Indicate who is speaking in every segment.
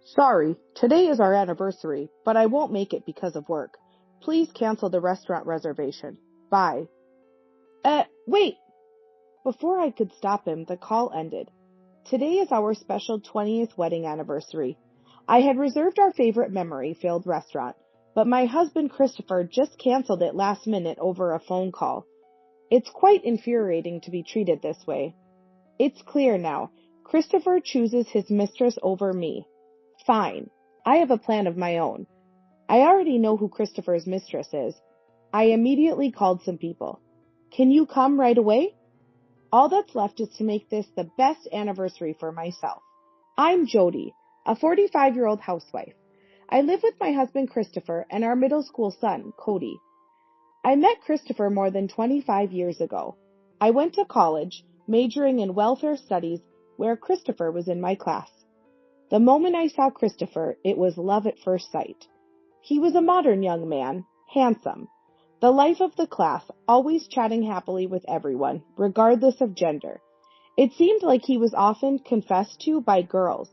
Speaker 1: Sorry, today is our anniversary, but I won't make it because of work. Please cancel the restaurant reservation. Bye. Wait! Before I could stop him, the call ended. Today is our special 20th wedding anniversary. I had reserved our favorite memory-filled restaurant, but my husband Christopher just canceled it last minute over a phone call. It's quite infuriating to be treated this way. It's clear now. Christopher chooses his mistress over me. Fine. I have a plan of my own. I already know who Christopher's mistress is. I immediately called some people. Can you come right away? All that's left is to make this the best anniversary for myself. I'm Jody, a 45-year-old housewife. I live with my husband Christopher and our middle school son, Cody. I met Christopher more than 25 years ago. I went to college, majoring in welfare studies, where Christopher was in my class. The moment I saw Christopher, it was love at first sight. He was a modern young man, handsome, the life of the class, always chatting happily with everyone, regardless of gender. It seemed like he was often confessed to by girls.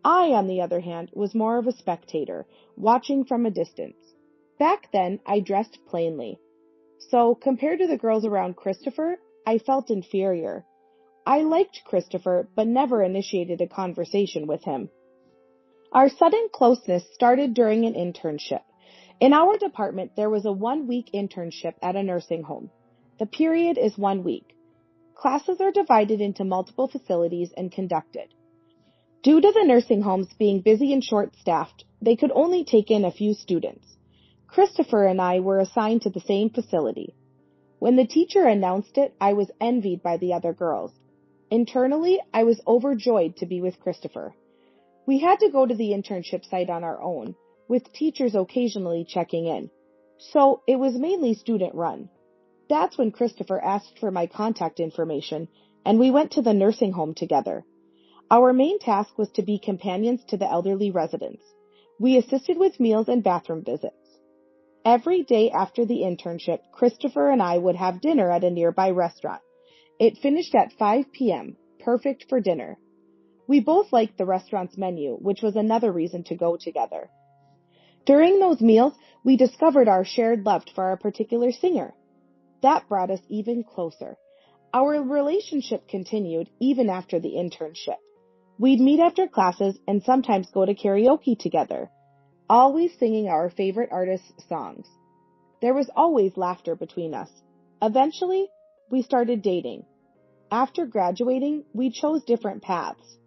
Speaker 1: I, on the other hand, was more of a spectator, watching from a distance. Back then, I dressed plainly. So, compared to the girls around Christopher, I felt inferior. I liked Christopher, but never initiated a conversation with him. Our sudden closeness started during an internship. In our department, there was a 1-week internship at a nursing home. The period is 1 week. Classes are divided into multiple facilities and conducted. Due to the nursing homes being busy and short-staffed, they could only take in a few students. Christopher and I were assigned to the same facility. When the teacher announced it, I was envied by the other girls. Internally, I was overjoyed to be with Christopher. We had to go to the internship site on our own, with teachers occasionally checking in. So it was mainly student-run. That's when Christopher asked for my contact information, and we went to the nursing home together. Our main task was to be companions to the elderly residents. We assisted with meals and bathroom visits. Every day after the internship, Christopher and I would have dinner at a nearby restaurant. It finished at 5 p.m., perfect for dinner. We both liked the restaurant's menu, which was another reason to go together. During those meals, we discovered our shared love for a particular singer. That brought us even closer. Our relationship continued even after the internship. We'd meet after classes and sometimes go to karaoke together, always singing our favorite artists' songs. There was always laughter between us. Eventually, we started dating. After graduating, we chose different paths.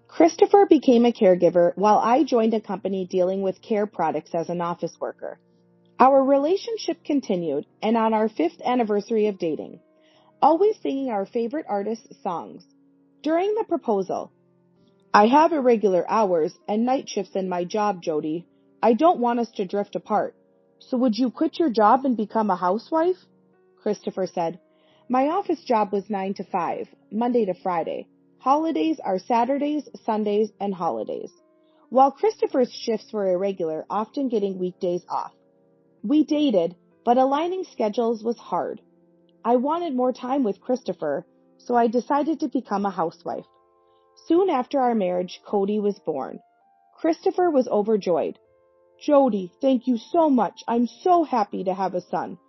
Speaker 1: Christopher became a caregiver while I joined a company dealing with care products as an office worker. Our relationship continued, and on our 5th anniversary of dating, always singing our favorite artists' songs. During the proposal, I have irregular hours and night shifts in my job, Jody. I don't want us to drift apart. So would you quit your job and become a housewife? Christopher said. My office job was 9 to 5, Monday to Friday. Holidays are Saturdays, Sundays, and holidays. While Christopher's shifts were irregular, often getting weekdays off. We dated, but aligning schedules was hard. I wanted more time with Christopher, so I decided to become a housewife. Soon after our marriage, Cody was born. Christopher was overjoyed. Jody, thank you so much. I'm so happy to have a son,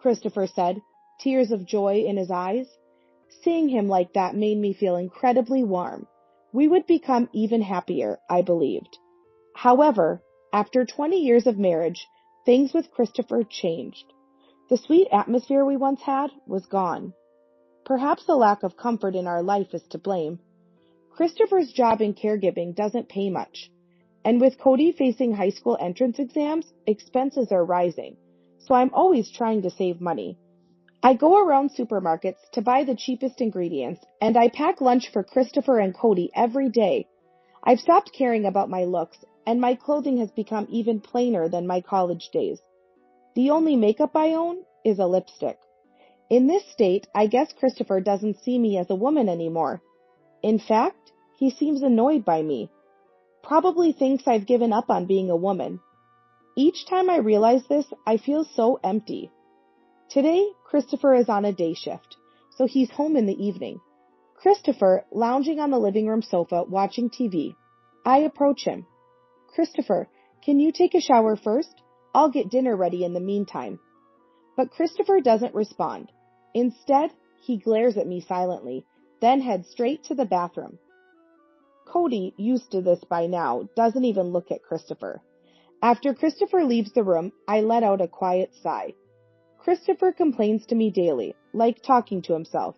Speaker 1: Christopher said, tears of joy in his eyes. Seeing him like that made me feel incredibly warm. We would become even happier, I believed. However, after 20 years of marriage, things with Christopher changed. The sweet atmosphere we once had was gone. Perhaps the lack of comfort in our life is to blame. Christopher's job in caregiving doesn't pay much. And with Cody facing high school entrance exams, expenses are rising. So I'm always trying to save money. I go around supermarkets to buy the cheapest ingredients, and I pack lunch for Christopher and Cody every day. I've stopped caring about my looks, and my clothing has become even plainer than my college days. The only makeup I own is a lipstick. In this state, I guess Christopher doesn't see me as a woman anymore. In fact, he seems annoyed by me. Probably thinks I've given up on being a woman. Each time I realize this, I feel so empty. Today, Christopher is on a day shift, so he's home in the evening. Christopher, lounging on the living room sofa, watching TV. I approach him. Christopher, can you take a shower first? I'll get dinner ready in the meantime. But Christopher doesn't respond. Instead, he glares at me silently, then heads straight to the bathroom. Cody, used to this by now, doesn't even look at Christopher. After Christopher leaves the room, I let out a quiet sigh. Christopher complains to me daily, like talking to himself.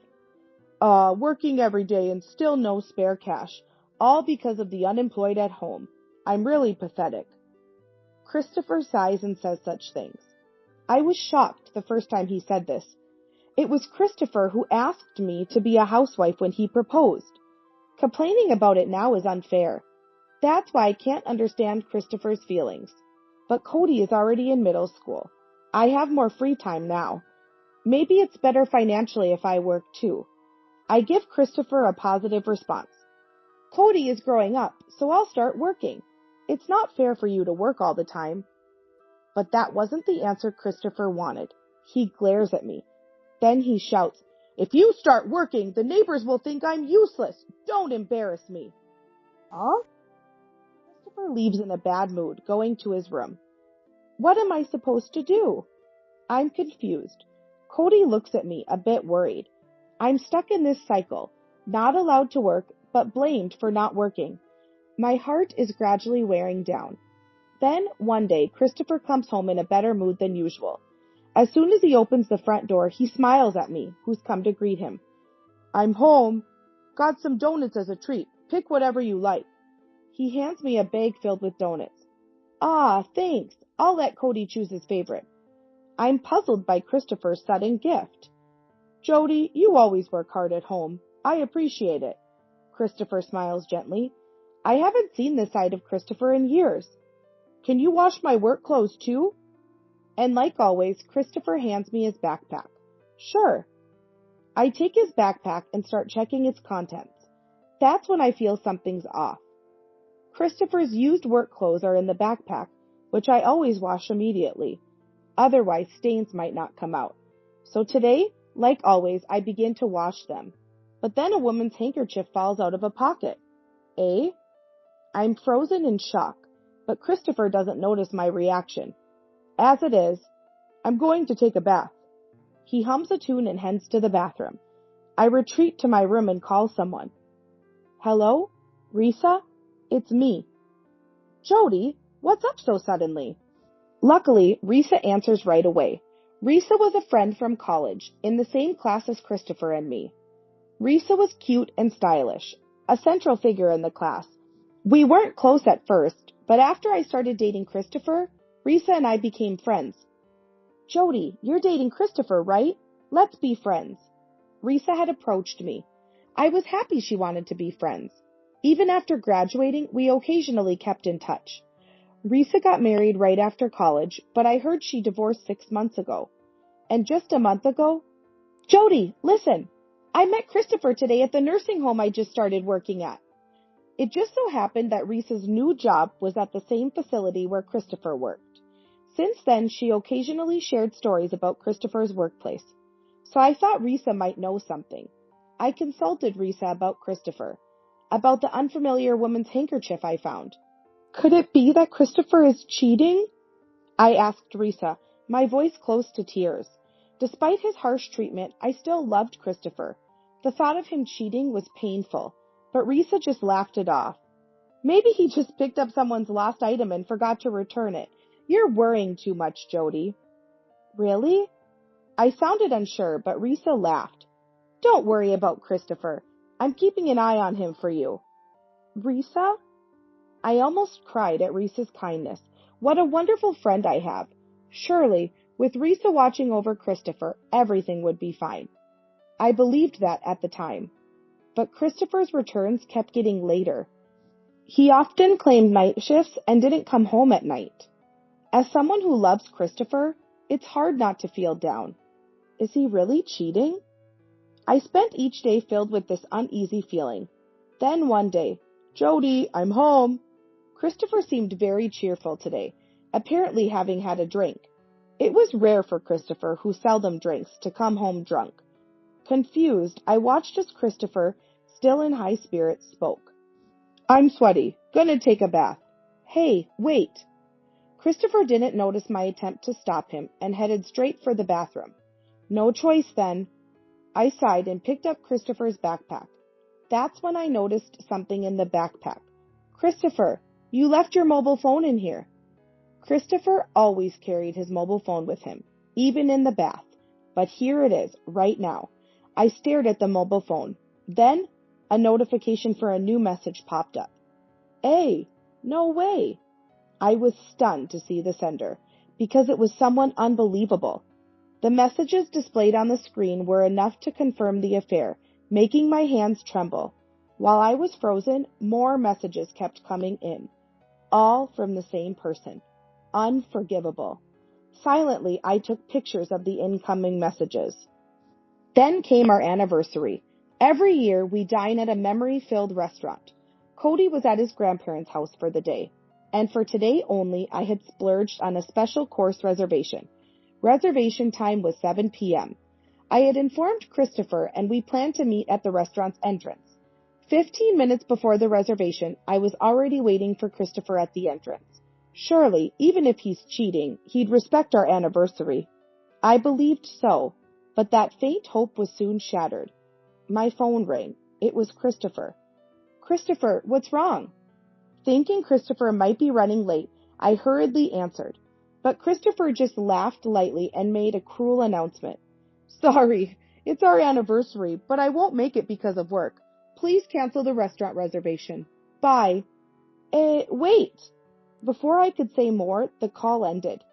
Speaker 1: Working every day and still no spare cash, all because of the unemployed at home. I'm really pathetic. Christopher sighs and says such things. I was shocked the first time he said this. It was Christopher who asked me to be a housewife when he proposed. Complaining about it now is unfair. That's why I can't understand Christopher's feelings. But Cody is already in middle school. I have more free time now. Maybe it's better financially if I work too. I give Christopher a positive response. Cody is growing up, so I'll start working. It's not fair for you to work all the time. But that wasn't the answer Christopher wanted. He glares at me. Then he shouts, If you start working, the neighbors will think I'm useless. Don't embarrass me. Huh? Christopher leaves in a bad mood, going to his room. What am I supposed to do? I'm confused. Cody looks at me, a bit worried. I'm stuck in this cycle, not allowed to work, but blamed for not working. My heart is gradually wearing down. Then, one day, Christopher comes home in a better mood than usual. As soon as he opens the front door, he smiles at me, who's come to greet him. I'm home. Got some donuts as a treat. Pick whatever you like. He hands me a bag filled with donuts. Ah, thanks. I'll let Cody choose his favorite. I'm puzzled by Christopher's sudden gift. Jody, you always work hard at home. I appreciate it. Christopher smiles gently. I haven't seen this side of Christopher in years. Can you wash my work clothes too? And like always, Christopher hands me his backpack. Sure. I take his backpack and start checking its contents. That's when I feel something's off. Christopher's used work clothes are in the backpack, which I always wash immediately. Otherwise, stains might not come out. So today, like always, I begin to wash them. But then a woman's handkerchief falls out of a pocket. Eh? I'm frozen in shock, but Christopher doesn't notice my reaction. As it is, I'm going to take a bath. He hums a tune and heads to the bathroom. I retreat to my room and call someone. Hello? Risa? It's me. Jody, what's up so suddenly? Luckily, Risa answers right away. Risa was a friend from college, in the same class as Christopher and me. Risa was cute and stylish, a central figure in the class. We weren't close at first, but after I started dating Christopher, Risa and I became friends. Jody, you're dating Christopher, right? Let's be friends. Risa had approached me. I was happy she wanted to be friends. Even after graduating, we occasionally kept in touch. Risa got married right after college, but I heard she divorced 6 months ago. And just a month ago... Jody, listen! I met Christopher today at the nursing home I just started working at. It just so happened that Risa's new job was at the same facility where Christopher worked. Since then, she occasionally shared stories about Christopher's workplace. So I thought Risa might know something. I consulted Risa about Christopher, about the unfamiliar woman's handkerchief I found. Could it be that Christopher is cheating? I asked Risa, my voice close to tears. Despite his harsh treatment, I still loved Christopher. The thought of him cheating was painful, but Risa just laughed it off. Maybe he just picked up someone's lost item and forgot to return it. You're worrying too much, Jody. Really? I sounded unsure, but Risa laughed. Don't worry about Christopher. I'm keeping an eye on him for you. Risa? I almost cried at Risa's kindness. What a wonderful friend I have. Surely, with Risa watching over Christopher, everything would be fine. I believed that at the time. But Christopher's returns kept getting later. He often claimed night shifts and didn't come home at night. As someone who loves Christopher, it's hard not to feel down. Is he really cheating? I spent each day filled with this uneasy feeling. Then one day, Jody, I'm home. Christopher seemed very cheerful today, apparently having had a drink. It was rare for Christopher, who seldom drinks, to come home drunk. Confused, I watched as Christopher, still in high spirits, spoke. I'm sweaty. Gonna take a bath. Hey, wait. Christopher didn't notice my attempt to stop him and headed straight for the bathroom. No choice then. I sighed and picked up Christopher's backpack. That's when I noticed something in the backpack. Christopher, you left your mobile phone in here. Christopher always carried his mobile phone with him, even in the bath. But here it is, right now. I stared at the mobile phone. Then, a notification for a new message popped up. Hey, no way. I was stunned to see the sender, because it was someone unbelievable. The messages displayed on the screen were enough to confirm the affair, making my hands tremble. While I was frozen, more messages kept coming in, all from the same person. Unforgivable. Silently, I took pictures of the incoming messages. Then came our anniversary. Every year, we dine at a memory-filled restaurant. Cody was at his grandparents' house for the day, and for today only, I had splurged on a special course reservation. Reservation time was 7 p.m. I had informed Christopher, and we planned to meet at the restaurant's entrance. 15 minutes before the reservation, I was already waiting for Christopher at the entrance. Surely, even if he's cheating, he'd respect our anniversary. I believed so, but that faint hope was soon shattered. My phone rang. It was Christopher. Christopher, what's wrong? Thinking Christopher might be running late, I hurriedly answered. But Christopher just laughed lightly and made a cruel announcement. Sorry, it's our anniversary, but I won't make it because of work. Please cancel the restaurant reservation. Bye. Wait. Before I could say more, the call ended.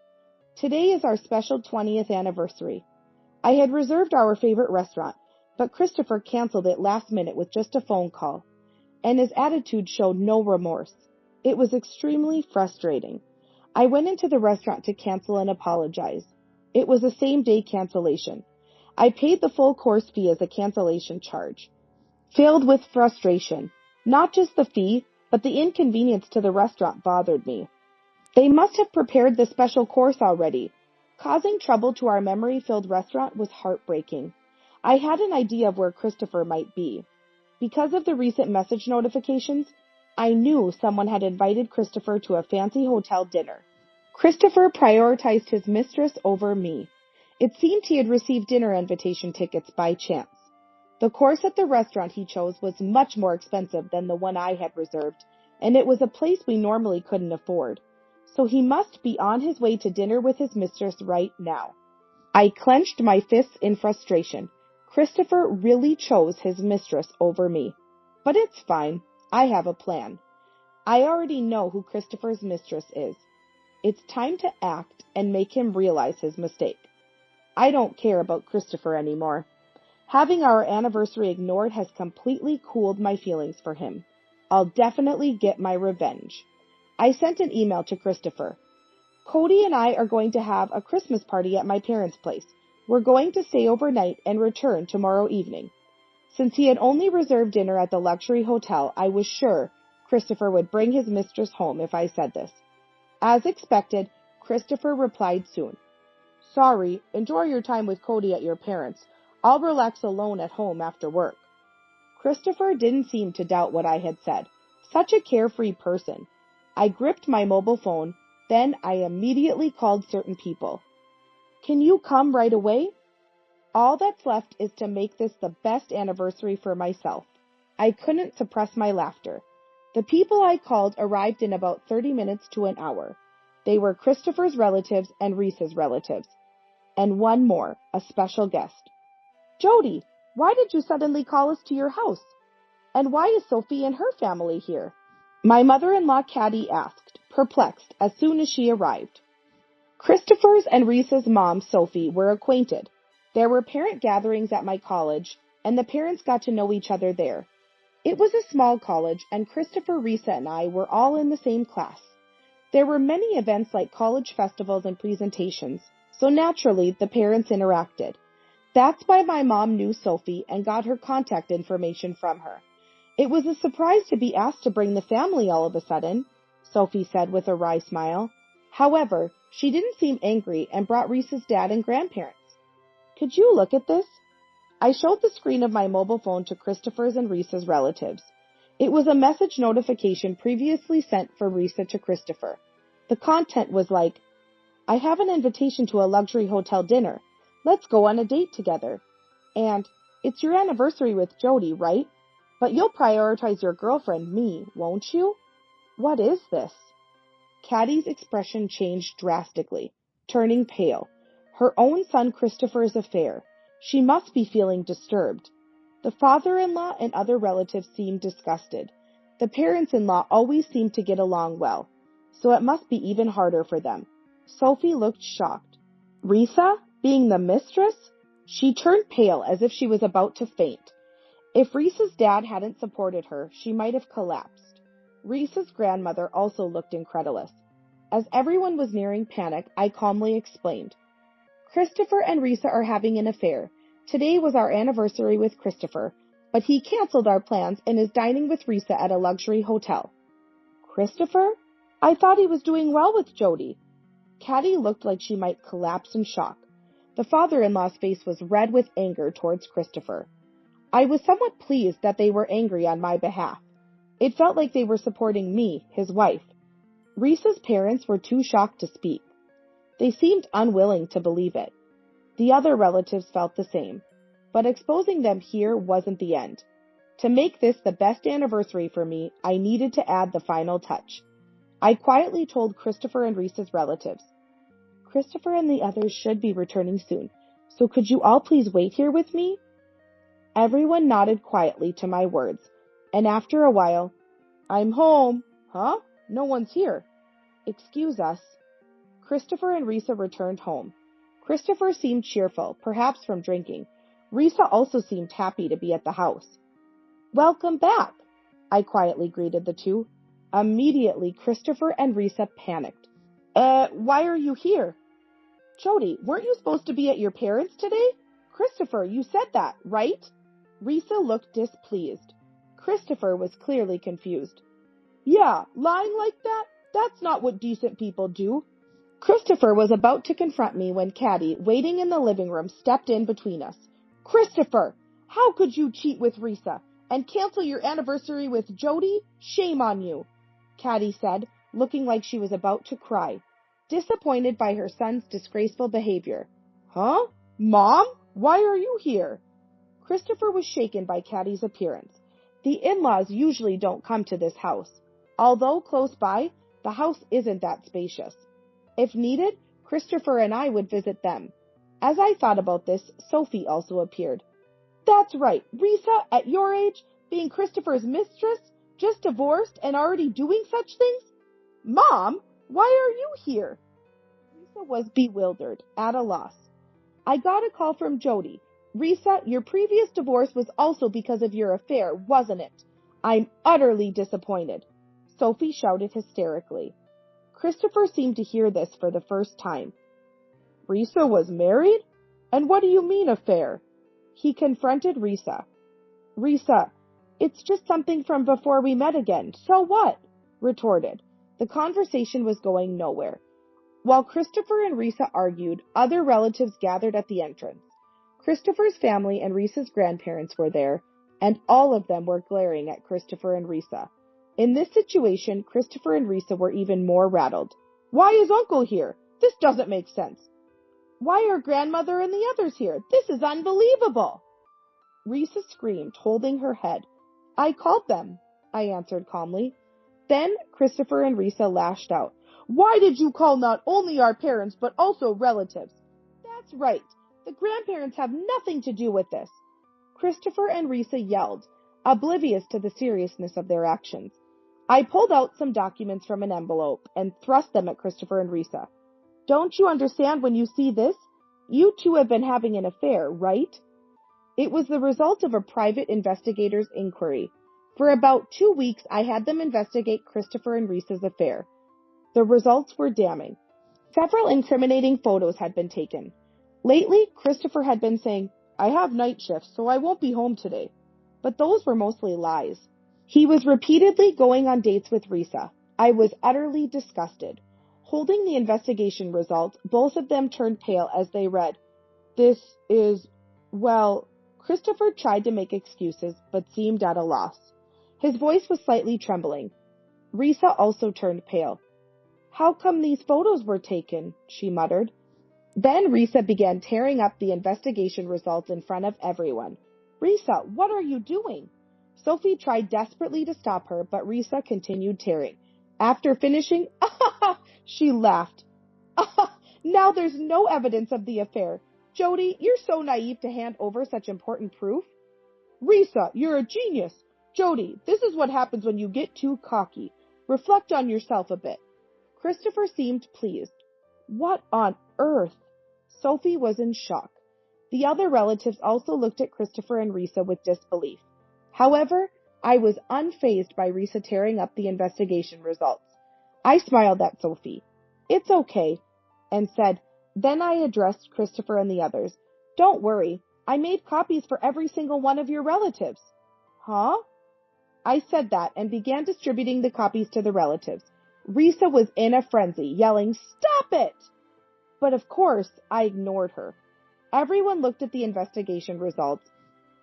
Speaker 1: Today is our special 20th anniversary. I had reserved our favorite restaurant, but Christopher canceled it last minute with just a phone call, and his attitude showed no remorse. It was extremely frustrating. I went into the restaurant to cancel and apologize. It was a same-day cancellation. I paid the full course fee as a cancellation charge. Filled with frustration, not just the fee, but the inconvenience to the restaurant bothered me. They must have prepared the special course already. Causing trouble to our memory-filled restaurant was heartbreaking. I had an idea of where Christopher might be. Because of the recent message notifications, I knew someone had invited Christopher to a fancy hotel dinner. Christopher prioritized his mistress over me. It seemed he had received dinner invitation tickets by chance. The course at the restaurant he chose was much more expensive than the one I had reserved, and it was a place we normally couldn't afford. So he must be on his way to dinner with his mistress right now. I clenched my fists in frustration. Christopher really chose his mistress over me. But it's fine. I have a plan. I already know who Christopher's mistress is. It's time to act and make him realize his mistake. I don't care about Christopher anymore. Having our anniversary ignored has completely cooled my feelings for him. I'll definitely get my revenge. I sent an email to Christopher. Cody and I are going to have a Christmas party at my parents' place. We're going to stay overnight and return tomorrow evening. Since he had only reserved dinner at the luxury hotel, I was sure Christopher would bring his mistress home if I said this. As expected, Christopher replied soon. Sorry, enjoy your time with Cody at your parents'. I'll relax alone at home after work. Christopher didn't seem to doubt what I had said. Such a carefree person. I gripped my mobile phone, then I immediately called certain people. Can you come right away? All that's left is to make this the best anniversary for myself. I couldn't suppress my laughter. The people I called arrived in about 30 minutes to an hour. They were Christopher's relatives and Reese's relatives. And one more, a special guest. Jody, why did you suddenly call us to your house? And why is Sophie and her family here? My mother-in-law Caddy asked, perplexed, as soon as she arrived. Christopher's and Reese's mom, Sophie, were acquainted. There were parent gatherings at my college, and the parents got to know each other there. It was a small college, and Christopher, Reesa, and I were all in the same class. There were many events like college festivals and presentations, so naturally the parents interacted. That's why my mom knew Sophie and got her contact information from her. It was a surprise to be asked to bring the family all of a sudden, Sophie said with a wry smile. However, she didn't seem angry and brought Reese's dad and grandparents. Could you look at this? I showed the screen of my mobile phone to Christopher's and Reese's relatives. It was a message notification previously sent from Risa to Christopher. The content was like, I have an invitation to a luxury hotel dinner. Let's go on a date together. And, it's your anniversary with Jody, right? But you'll prioritize your girlfriend, me, won't you? What is this? Caddy's expression changed drastically, turning pale. Her own son Christopher's affair. She must be feeling disturbed. The father-in-law and other relatives seemed disgusted. The parents-in-law always seemed to get along well, so it must be even harder for them. Sophie looked shocked. Risa, being the mistress? She turned pale as if she was about to faint. If Risa's dad hadn't supported her, she might have collapsed. Risa's grandmother also looked incredulous. As everyone was nearing panic, I calmly explained. Christopher and Risa are having an affair. Today was our anniversary with Christopher, but he canceled our plans and is dining with Risa at a luxury hotel. Christopher? I thought he was doing well with Jody. Caddy looked like she might collapse in shock. The father-in-law's face was red with anger towards Christopher. I was somewhat pleased that they were angry on my behalf. It felt like they were supporting me, his wife. Risa's parents were too shocked to speak. They seemed unwilling to believe it. The other relatives felt the same, but exposing them here wasn't the end. To make this the best anniversary for me, I needed to add the final touch. I quietly told Christopher and Risa's relatives, Christopher and the others should be returning soon, so could you all please wait here with me? Everyone nodded quietly to my words, and after a while, I'm home. Huh? No one's here. Excuse us. Christopher and Risa returned home. Christopher seemed cheerful, perhaps from drinking. Risa also seemed happy to be at the house. Welcome back, I quietly greeted the two. Immediately, Christopher and Risa panicked. Why are you here? Jody, weren't you supposed to be at your parents' today? Christopher, you said that, right? Risa looked displeased. Christopher was clearly confused. Yeah, lying like that? That's not what decent people do. Christopher was about to confront me when Caddy, waiting in the living room, stepped in between us. Christopher, how could you cheat with Risa and cancel your anniversary with Jody? Shame on you, Caddy said, looking like she was about to cry, disappointed by her son's disgraceful behavior. Huh? Mom? Why are you here? Christopher was shaken by Caddy's appearance. The in-laws usually don't come to this house. Although close by, the house isn't that spacious. If needed, Christopher and I would visit them. As I thought about this, Sophie also appeared. That's right, Risa, at your age, being Christopher's mistress, just divorced and already doing such things? Mom, why are you here? Risa was bewildered, at a loss. I got a call from Jody. Risa, your previous divorce was also because of your affair, wasn't it? I'm utterly disappointed. Sophie shouted hysterically. Christopher seemed to hear this for the first time. Risa was married? And what do you mean affair? He confronted Risa. Risa, it's just something from before we met again. So what? Retorted. The conversation was going nowhere. While Christopher and Risa argued, other relatives gathered at the entrance. Christopher's family and Risa's grandparents were there, and all of them were glaring at Christopher and Risa. In this situation, Christopher and Risa were even more rattled. Why is Uncle here? This doesn't make sense. Why are Grandmother and the others here? This is unbelievable. Risa screamed, holding her head. I called them, I answered calmly. Then Christopher and Risa lashed out. Why did you call not only our parents, but also relatives? That's right. The grandparents have nothing to do with this. Christopher and Risa yelled, oblivious to the seriousness of their actions. I pulled out some documents from an envelope and thrust them at Christopher and Risa. Don't you understand when you see this? You two have been having an affair, right? It was the result of a private investigator's inquiry. For about 2 weeks, I had them investigate Christopher and Risa's affair. The results were damning. Several incriminating photos had been taken. Lately, Christopher had been saying, I have night shifts, so I won't be home today. But those were mostly lies. He was repeatedly going on dates with Risa. I was utterly disgusted. Holding the investigation results, both of them turned pale as they read, This is, well, Christopher tried to make excuses, but seemed at a loss. His voice was slightly trembling. Risa also turned pale. How come these photos were taken? She muttered. Then Risa began tearing up the investigation results in front of everyone. Risa, what are you doing? Sophie tried desperately to stop her, but Risa continued tearing. After finishing, she laughed. Now there's no evidence of the affair. Jody, you're so naive to hand over such important proof. Risa, you're a genius. Jody, this is what happens when you get too cocky. Reflect on yourself a bit. Christopher seemed pleased. What on earth? Sophie was in shock. The other relatives also looked at Christopher and Risa with disbelief. However, I was unfazed by Risa tearing up the investigation results. I smiled at Sophie. It's okay, and said, then I addressed Christopher and the others. Don't worry, I made copies for every single one of your relatives. Huh? I said that and began distributing the copies to the relatives. Risa was in a frenzy, yelling, Stop it! But of course, I ignored her. Everyone looked at the investigation results,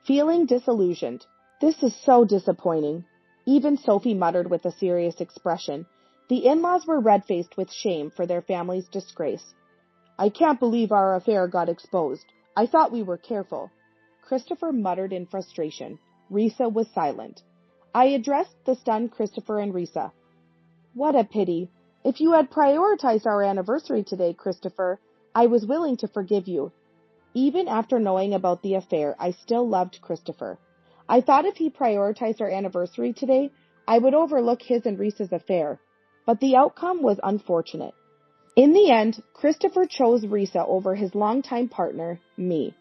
Speaker 1: feeling disillusioned. This is so disappointing. Even Sophie muttered with a serious expression. The in-laws were red-faced with shame for their family's disgrace. I can't believe our affair got exposed. I thought we were careful. Christopher muttered in frustration. Risa was silent. I addressed the stunned Christopher and Risa. What a pity. If you had prioritized our anniversary today, Christopher, I was willing to forgive you. Even after knowing about the affair, I still loved Christopher. I thought if he prioritized our anniversary today, I would overlook his and Risa's affair. But the outcome was unfortunate. In the end, Christopher chose Risa over his longtime partner, me.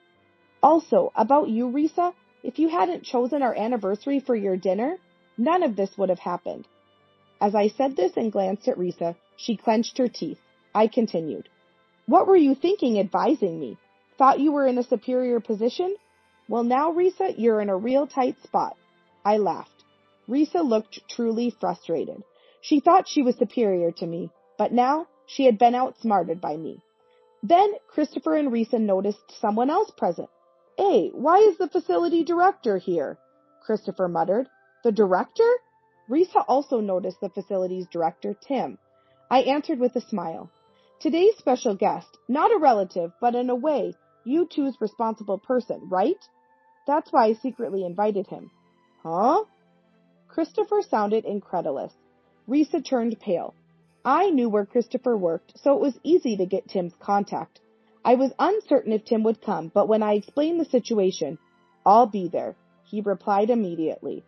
Speaker 1: Also, about you, Risa, if you hadn't chosen our anniversary for your dinner, none of this would have happened. As I said this and glanced at Risa, she clenched her teeth. I continued. What were you thinking advising me? Thought you were in a superior position? Well, now, Risa, you're in a real tight spot. I laughed. Risa looked truly frustrated. She thought she was superior to me, but now she had been outsmarted by me. Then Christopher and Risa noticed someone else present. Hey, why is the facility director here? Christopher muttered. The director? Risa also noticed the facility's director, Tim. I answered with a smile. Today's special guest, not a relative, but in a way, you two's responsible person, right? That's why I secretly invited him. Huh? Christopher sounded incredulous. Risa turned pale. I knew where Christopher worked, so it was easy to get Tim's contact. I was uncertain if Tim would come, but when I explained the situation, I'll be there, he replied immediately.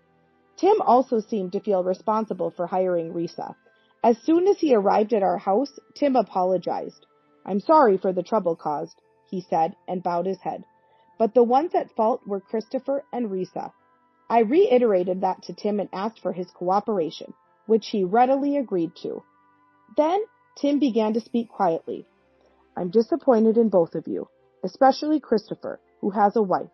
Speaker 1: Tim also seemed to feel responsible for hiring Risa. As soon as he arrived at our house, Tim apologized. I'm sorry for the trouble caused, he said, and bowed his head. But the ones at fault were Christopher and Risa. I reiterated that to Tim and asked for his cooperation, which he readily agreed to. Then Tim began to speak quietly. I'm disappointed in both of you, especially Christopher, who has a wife.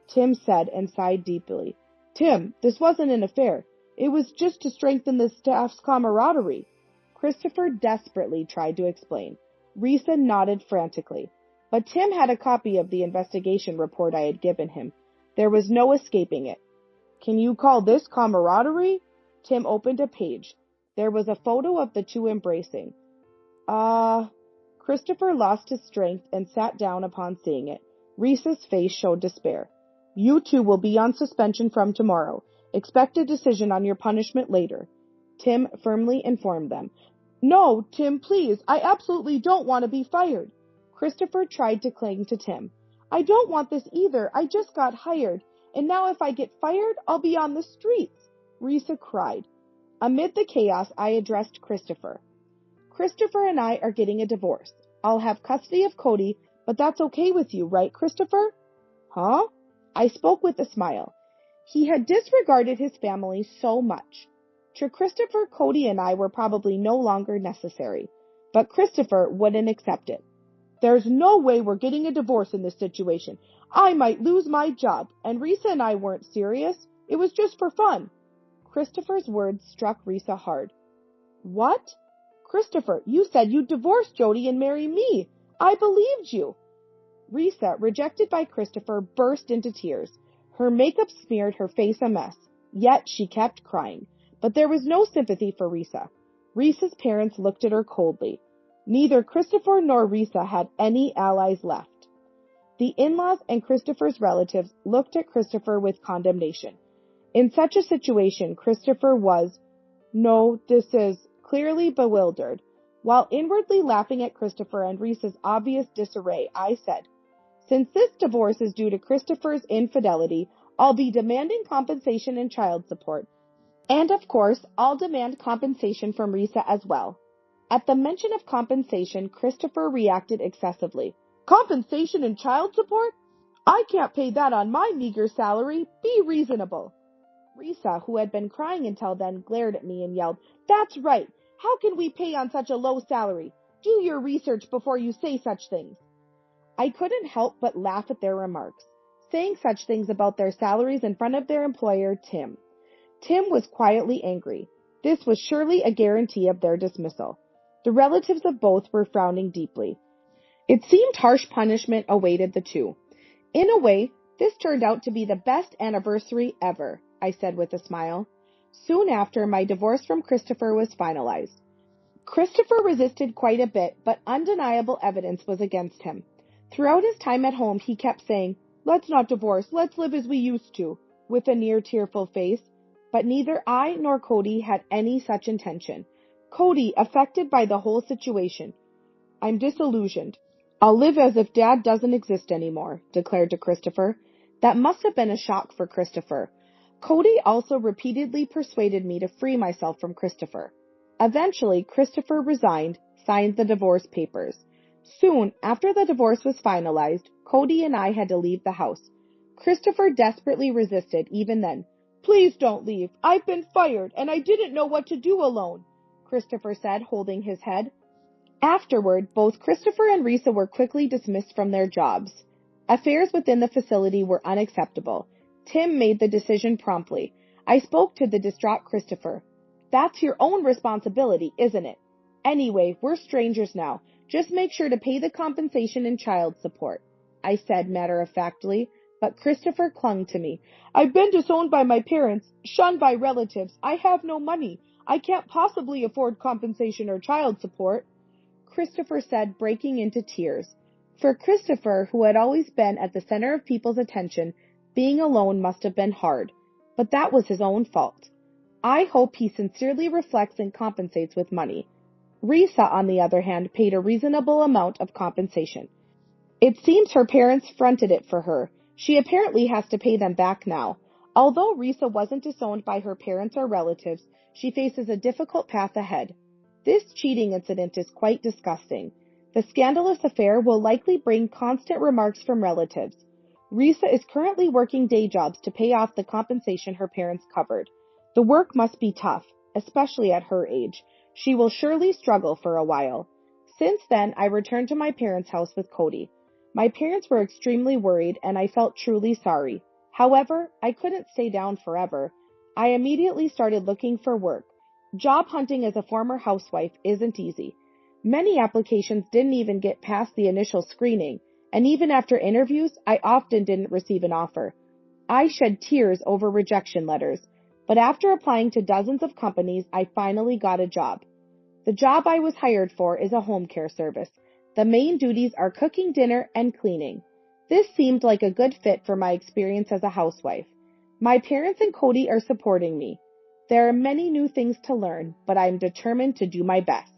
Speaker 1: Tim said and sighed deeply. Tim, this wasn't an affair. It was just to strengthen the staff's camaraderie. Christopher desperately tried to explain. Risa nodded frantically. But Tim had a copy of the investigation report I had given him. There was no escaping it. Can you call this camaraderie? Tim opened a page. There was a photo of the two embracing. Christopher lost his strength and sat down upon seeing it. Risa's face showed despair. You two will be on suspension from tomorrow. Expect a decision on your punishment later. Tim firmly informed them. No, Tim, please. I absolutely don't want to be fired. Christopher tried to cling to Tim. I don't want this either. I just got hired. And now if I get fired, I'll be on the streets. Risa cried. Amid the chaos, I addressed Christopher. Christopher and I are getting a divorce. I'll have custody of Cody, but that's okay with you, right, Christopher? Huh? I spoke with a smile. He had disregarded his family so much. To Christopher, Cody and I were probably no longer necessary, but Christopher wouldn't accept it. There's no way we're getting a divorce in this situation. I might lose my job, and Risa and I weren't serious. It was just for fun. Christopher's words struck Risa hard. What? Christopher, you said you'd divorce Jody and marry me. I believed you. Risa, rejected by Christopher, burst into tears. Her makeup smeared her face a mess. yet she kept crying. But there was no sympathy for Risa. Risa's parents looked at her coldly. Neither Christopher nor Risa had any allies left. The in-laws and Christopher's relatives looked at Christopher with condemnation. In such a situation, Christopher was, clearly bewildered. While inwardly laughing at Christopher and Risa's obvious disarray, I said, "Since this divorce is due to Christopher's infidelity, I'll be demanding compensation and child support. And of course, I'll demand compensation from Risa as well." At the mention of compensation, Christopher reacted excessively. "Compensation and child support? I can't pay that on my meager salary. Be reasonable." Risa, who had been crying until then, glared at me and yelled, "That's right. How can we pay on such a low salary? Do your research before you say such things." I couldn't help but laugh at their remarks, saying such things about their salaries in front of their employer, Tim. Tim was quietly angry. This was surely a guarantee of their dismissal. The relatives of both were frowning deeply. It seemed harsh punishment awaited the two. "In a way, this turned out to be the best anniversary ever," I said with a smile. Soon after, my divorce from Christopher was finalized. Christopher resisted quite a bit, but undeniable evidence was against him. Throughout his time at home, he kept saying, "Let's not divorce, let's live as we used to," with a near tearful face. But neither I nor Cody had any such intention. Cody, affected by the whole situation. "I'm disillusioned. I'll live as if Dad doesn't exist anymore," declared to Christopher. That must have been a shock for Christopher. Cody also repeatedly persuaded me to free myself from Christopher. Eventually, Christopher resigned, signed the divorce papers. Soon after the divorce was finalized, Cody and I had to leave the house. Christopher desperately resisted even then. "Please don't leave. I've been fired, and I didn't know what to do alone," Christopher said, holding his head. Afterward, both Christopher and Risa were quickly dismissed from their jobs. Affairs within the facility were unacceptable. Tim made the decision promptly. I spoke to the distraught Christopher. "That's your own responsibility, isn't it? Anyway, we're strangers now. Just make sure to pay the compensation and child support," I said matter-of-factly, but Christopher clung to me. "I've been disowned by my parents, shunned by relatives. I have no money. I can't possibly afford compensation or child support," Christopher said, breaking into tears. For Christopher, who had always been at the center of people's attention, being alone must have been hard. But that was his own fault. I hope he sincerely reflects and compensates with money. Risa, on the other hand, paid a reasonable amount of compensation. It seems her parents fronted it for her. She apparently has to pay them back now. Although Risa wasn't disowned by her parents or relatives, she faces a difficult path ahead. This cheating incident is quite disgusting. The scandalous affair will likely bring constant remarks from relatives. Risa is currently working day jobs to pay off the compensation her parents covered. The work must be tough, especially at her age. She will surely struggle for a while. Since then, I returned to my parents' house with Cody. My parents were extremely worried, and I felt truly sorry. However, I couldn't stay down forever. I immediately started looking for work. Job hunting as a former housewife isn't easy. Many applications didn't even get past the initial screening, and even after interviews, I often didn't receive an offer. I shed tears over rejection letters, but after applying to dozens of companies, I finally got a job. The job I was hired for is a home care service. The main duties are cooking dinner and cleaning. This seemed like a good fit for my experience as a housewife. My parents and Cody are supporting me. There are many new things to learn, but I am determined to do my best.